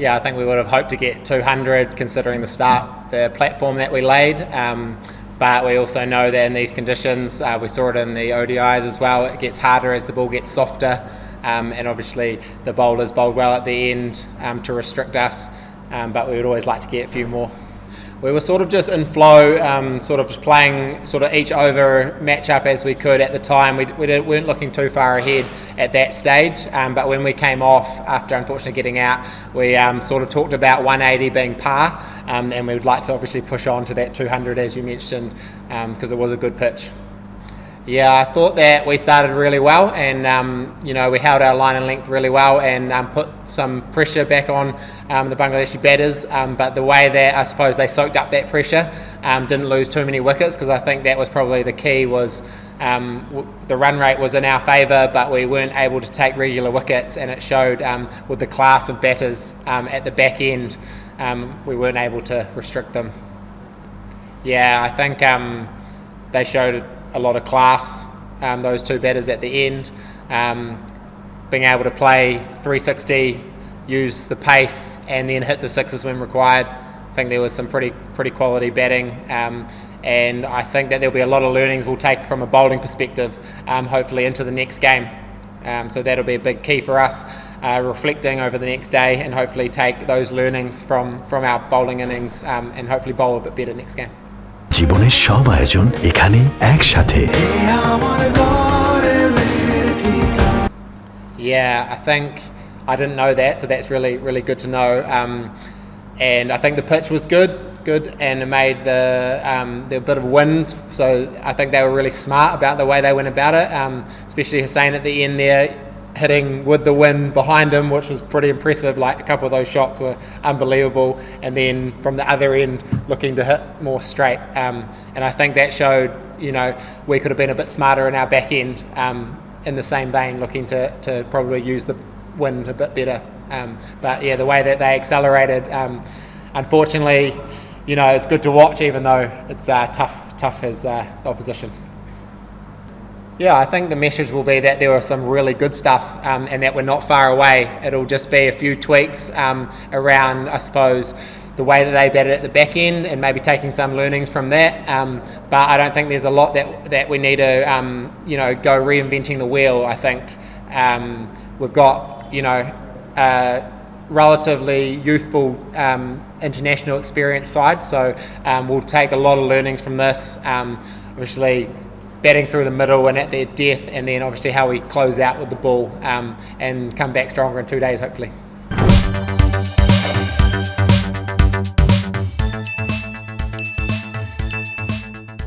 Yeah, I think we would have hoped to get 200 considering the platform that we laid. But we also know that in these conditions, we saw it in the ODIs as well, it gets harder as the ball gets softer. And obviously the bowlers bowled well at the end to restrict us, but we would always like to get a few more. We were sort of just in flow, sort of just playing sort of each over match-up as we could at the time. We weren't looking too far ahead at that stage, but when we came off after unfortunately getting out, we sort of talked about 180 being par, and we would like to obviously push on to that 200 as you mentioned, because it was a good pitch. Yeah, I thought that we started really well, and we held our line and length really well, and put some pressure back on the Bangladeshi batters. But the way that I suppose they soaked up that pressure, didn't lose too many wickets, because I think that was probably the key. Was the run rate was in our favour, but we weren't able to take regular wickets, and it showed with the class of batters at the back end. We weren't able to restrict them. Yeah, I think they showed a lot of class, those two batters at the end, being able to play 360, use the pace and then hit the sixes when required. I think there was some pretty quality batting, and I think that there'll be a lot of learnings we'll take from a bowling perspective, hopefully into the next game. So that'll be a big key for us, reflecting over the next day and hopefully take those learnings from our bowling innings, and hopefully bowl a bit better next game. জীবনের সব আয়োজন এখানে একসাথে। Yeah, I think I didn't know that, so that's really good to know. And I think the pitch was good, and it made the bit of wind. So I think they were really smart about the way they went about it, especially Hussain at the end there, hitting with the wind behind him, which was pretty impressive. Like, a couple of those shots were unbelievable, and then from the other end looking to hit more straight, and I think that showed we could have been a bit smarter in our back end, in the same vein, looking to probably use the wind a bit better, but yeah, the way that they accelerated, unfortunately, it's good to watch, even though it's tough as opposition. Yeah, I think the message will be that there was some really good stuff, and that we're not far away. It'll just be a few tweaks around, I suppose, the way that they batted at the back end, and maybe taking some learnings from that. But I don't think there's a lot that we need to, go reinventing the wheel. I think we've got, a relatively youthful international experience side, so we'll take a lot of learnings from this. Obviously, batting through the middle and at their death, and then obviously how we close out with the ball, and come back stronger in 2 days hopefully.